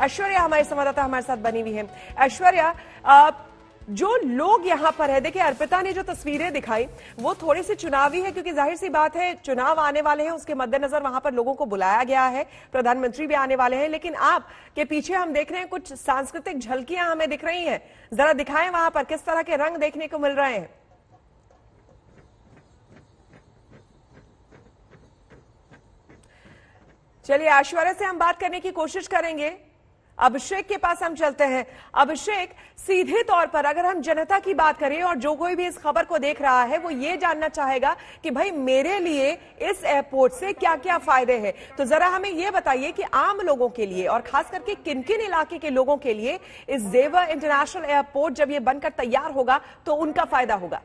ऐश्वर्या हमारे संवाददाता हमारे साथ बनी हुई है। ऐश्वर्या, जो लोग यहाँ पर है, देखिए अर्पिता ने जो तस्वीरें दिखाई वो थोड़ी सी चुनावी है, क्योंकि जाहिर सी बात है चुनाव आने वाले हैं, उसके मद्देनजर वहां पर लोगों को बुलाया गया है, प्रधानमंत्री भी आने वाले हैं। लेकिन आप के पीछे हम देख रहे हैं कुछ सांस्कृतिक झलकियां हमें दिख रही हैं, जरा दिखाएं वहां पर किस तरह के रंग देखने को मिल रहे हैं। चलिए ऐश्वर्या से हम बात करने की कोशिश करेंगे। अभिषेक के पास हम चलते हैं। अभिषेक, सीधे तौर पर अगर हम जनता की बात करें और जो कोई भी इस खबर को देख रहा है वो ये जानना चाहेगा कि भाई मेरे लिए इस एयरपोर्ट से क्या क्या फायदे हैं, तो जरा हमें ये बताइए कि आम लोगों के लिए और खास करके किन किन इलाके के लोगों के लिए इस जेवर इंटरनेशनल एयरपोर्ट जब ये बनकर तैयार होगा तो उनका फायदा होगा।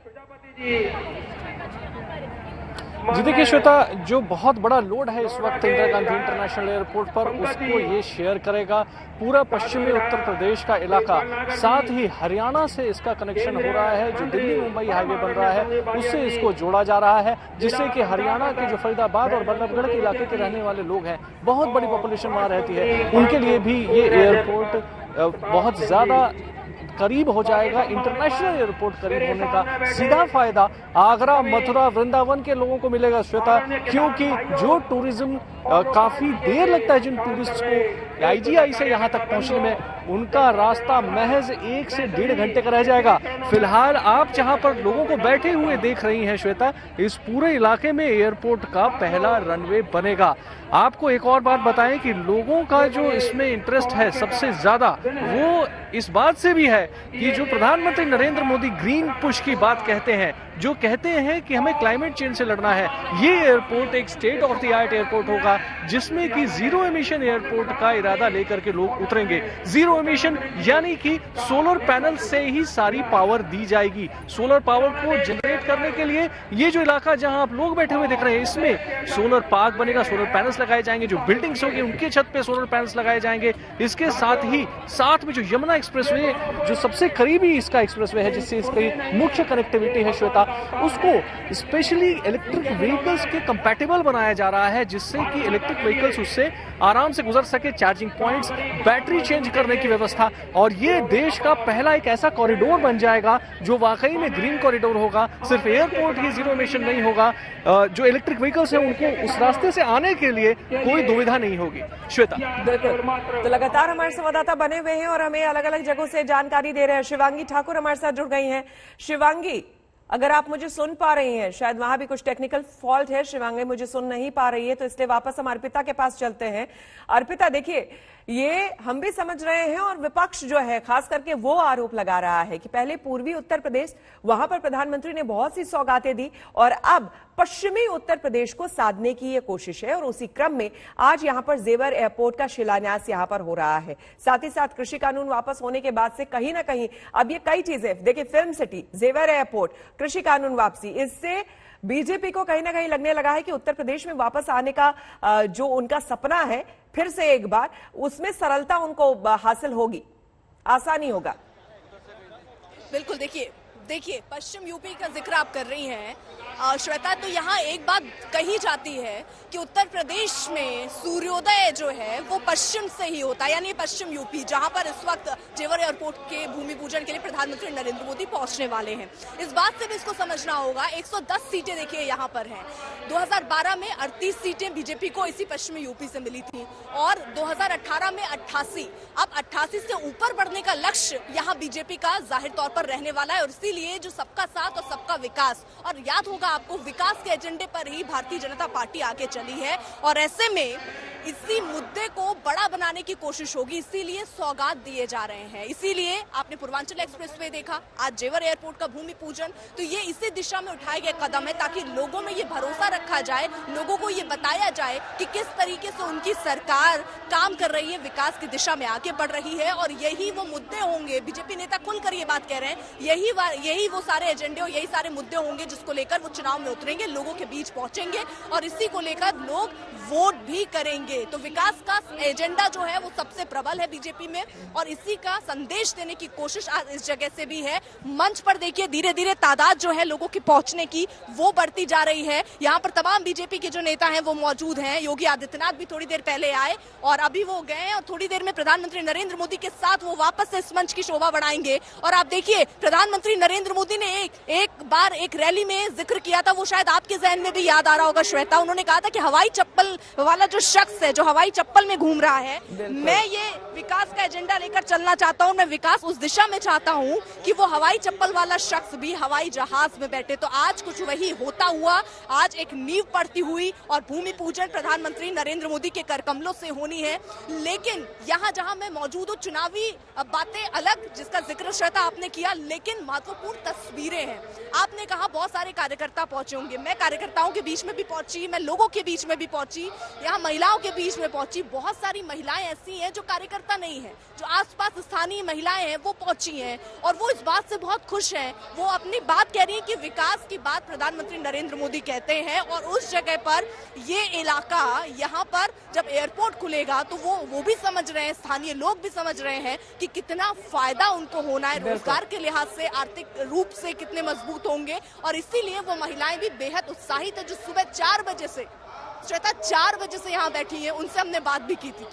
जी देखिए श्वेता, जो बहुत बड़ा लोड है इस वक्त इंदिरा गांधी इंटरनेशनल एयरपोर्ट पर, उसको ये शेयर करेगा पूरा पश्चिमी उत्तर प्रदेश का इलाका, साथ ही हरियाणा से इसका कनेक्शन हो रहा है। जो दिल्ली मुंबई हाईवे बन रहा है उससे इसको जोड़ा जा रहा है, जिससे कि हरियाणा के जो फरीदाबाद और बल्लभगढ़ के इलाके के रहने वाले लोग हैं, बहुत बड़ी पॉपुलेशन वहाँ रहती है, उनके लिए भी ये एयरपोर्ट बहुत ज्यादा करीब हो जाएगा। इंटरनेशनल एयरपोर्ट करीब होने का सीधा फायदा आगरा, मथुरा, वृंदावन के लोगों को मिलेगा श्वेता, क्योंकि जो टूरिज्म काफी देर लगता है जिन टूरिस्ट को आईजीआई से यहाँ तक पहुंचने में, उनका रास्ता महज 1 से 1.5 घंटे का रह जाएगा। फिलहाल आप जहां पर लोगों को बैठे हुए देख रही हैं श्वेता, इस पूरे इलाके में एयरपोर्ट का पहला रनवे बनेगा। आपको एक और बात बताएं कि लोगों का जो इसमें इंटरेस्ट है सबसे ज्यादा, वो इस बात से भी है कि जो प्रधानमंत्री नरेंद्र मोदी ग्रीन पुश की बात कहते हैं, जो कहते हैं कि हमें क्लाइमेट चेंज से लड़ना है, ये एयरपोर्ट एक state of the art airport होगा, जिसमें कि जीरो एमिशन एयरपोर्ट का इरादा लेकर के लोग उतरेंगे। जीरो एमिशन यानी कि सोलर पैनल से ही सारी पावर दी जाएगी। सोलर पावर को जनरेट करने के लिए ये जो इलाका जहां आप लोग बैठे हुए दिख रहे हैं, इसमें सोलर पार्क बनेगा, सोलर पैनल्स लगाए जाएंगे, जो बिल्डिंग्स होंगी उनके छत पे सोलर पैनल्स लगाए जाएंगे। इसके साथ ही साथ में जो यमुना एक्सप्रेसवे, जो सबसे करीबी इसका एक्सप्रेसवे है, जिससे इसकी मुख्य कनेक्टिविटी है श्वेता, उसको स्पेशली इलेक्ट्रिक व्हीकल्स के कंपैटिबल बनाया जा रहा है, जिससे कि इलेक्ट्रिक व्हीकल्स उससे आराम से गुजर सके। चार्जिंग पॉइंट्स, बैटरी चेंज करने की व्यवस्था, और ये देश का पहला एक ऐसा कॉरिडोर बन जाएगा जो वाकई में ग्रीन कॉरिडोर होगा। सिर्फ एयरपोर्ट ही जीरो एमिशन नहीं होगा, जो इलेक्ट्रिक व्हीकल्स हैं उनको उस रास्ते से आने के लिए कोई दुविधा नहीं होगी। श्वेता, तो लगातार हमारे संवाददाता बने हुए हैं और हमें अलग अलग जगहों से जानकारी दे रहे हैं। शिवांगी ठाकुर हमारे साथ जुड़ गई हैं। शिवांगी, अगर आप मुझे सुन पा रही हैं, शायद वहां भी कुछ टेक्निकल फॉल्ट है, शिवांगी मुझे सुन नहीं पा रही है, तो इसलिए वापस हम अर्पिता के पास चलते हैं। अर्पिता, देखिए ये हम भी समझ रहे हैं और विपक्ष जो है खास करके वो आरोप लगा रहा है कि पहले पूर्वी उत्तर प्रदेश, वहां पर प्रधानमंत्री ने बहुत सी सौगातें दी और अब पश्चिमी उत्तर प्रदेश को साधने की ये कोशिश है, और उसी क्रम में आज यहां पर जेवर एयरपोर्ट का शिलान्यास यहां पर हो रहा है। साथ ही साथ कृषि कानून वापस होने के बाद से कहीं ना कहीं अब ये कई चीजें, देखिए फिल्म सिटी, जेवर एयरपोर्ट, कृषि कानून वापसी, इससे बीजेपी को कहीं ना कहीं लगने लगा है कि उत्तर प्रदेश में वापस आने का जो उनका सपना है फिर से एक बार, उसमें सरलता उनको हासिल होगी, आसानी होगा। बिल्कुल, देखिए पश्चिम यूपी का जिक्र आप कर रही हैं श्वेता, तो यहाँ एक बात कही जाती है कि उत्तर प्रदेश में सूर्योदय जो है वो पश्चिम से ही होता है, यानी पश्चिम यूपी, जहाँ पर इस वक्त जेवर एयरपोर्ट के भूमि पूजन के लिए प्रधानमंत्री नरेंद्र मोदी पहुंचने वाले हैं। इस बात से भी इसको समझना होगा। 110 सीटें देखिए यहाँ पर हैं। 2012 में 38 सीटें बीजेपी को इसी पश्चिमी यूपी से मिली थी और 2018 में 88, अब 88 से ऊपर बढ़ने का लक्ष्य यहाँ बीजेपी का जाहिर तौर पर रहने वाला है, और इसीलिए जो सबका साथ और सबका विकास, और याद होगा आपको विकास के एजेंडे पर ही भारतीय जनता पार्टी आगे चली है, और ऐसे में इसी मुद्दे को बड़ा बनाने की कोशिश होगी, इसीलिए सौगात दिए जा रहे हैं। इसीलिए आपने पूर्वांचल एक्सप्रेसवे देखा, आज जेवर एयरपोर्ट का भूमि पूजन, तो ये इसी दिशा में उठाए गए कदम है ताकि लोगों में ये भरोसा रखा जाए, लोगों को ये बताया जाए कि किस तरीके से उनकी सरकार काम कर रही है, विकास की दिशा में आगे बढ़ रही है। और यही वो मुद्दे होंगे, बीजेपी नेता खुलकर ये बात कह रहे हैं, यही वो सारे एजेंडे और यही सारे मुद्दे होंगे जिसको लेकर वो चुनाव में उतरेंगे, लोगों के बीच पहुंचेंगे और इसी को लेकर लोग वोट भी करेंगे। बढ़ाएंगे। तो विकास का एजेंडा जो है वो सबसे प्रबल है बीजेपी में, और इसी का संदेश देने की कोशिश आज इस जगह से भी है। मंच पर देखिए धीरे धीरे तादाद जो है लोगों की पहुंचने की वो बढ़ती जा रही है। यहाँ पर तमाम बीजेपी के जो नेता हैं वो मौजूद हैं। योगी आदित्यनाथ भी थोड़ी देर पहले आए और अभी वो गए हैं, और थोड़ी देर में प्रधानमंत्री नरेंद्र मोदी के साथ वो वापस से इस मंच की शोभा बढ़ाएंगे। और आप देखिए प्रधानमंत्री नरेंद्र मोदी ने एक बार एक रैली में जिक्र किया था, वो शायद आपके जहन में भी याद आ रहा होगा श्वेता। उन्होंने कहा था कि हवाई चप्पल वाला जो शख्स है, जो हवाई चप्पल में घूम रहा है, मैं ये विकास का एजेंडा लेकर चलना चाहता हूं, मैं विकास उस दिशा में चाहता हूं कि वो हवाई चप्पल वाला शख्स भी हवाई जहाज में बैठे। तो आज कुछ वही होता हुआ, आज एक नींव पड़ती हुई और भूमि पूजन प्रधानमंत्री नरेंद्र मोदी के करकमलों से होनी है। लेकिन यहाँ जहां मैं मौजूद हूँ, चुनावी बातें अलग जिसका जिक्र श्वेता आपने किया, लेकिन महत्वपूर्ण तस्वीरें हैं। आपने कहा बहुत सारे कार्यकर्ता पहुंचे होंगे, मैं कार्यकर्ताओं के बीच में भी पहुंची, मैं लोगों के बीच में भी पहुंची, यहाँ महिलाओं के बीच में पहुंची। बहुत सारी महिलाएं ऐसी हैं जो कार्यकर्ता नहीं है, जो आसपास स्थानीय महिलाएं हैं वो पहुंची हैं, और वो इस बात से बहुत खुश हैं। वो अपनी बात कह रही है कि विकास की बात प्रधानमंत्री नरेंद्र मोदी कहते हैं, और उस जगह पर ये इलाका, यहाँ पर जब एयरपोर्ट खुलेगा तो वो भी समझ रहे हैं, स्थानीय लोग भी समझ रहे हैं कि कितना फायदा उनको होना है, रोजगार के लिहाज से, आर्थिक रूप से कितने मजबूत होंगे। और इसीलिए वो महिलाएं भी बेहद उत्साहित है, जो सुबह 4 बजे से श्वेता 4 बजे से यहाँ बैठी है। उनसे हमने बात भी की थी।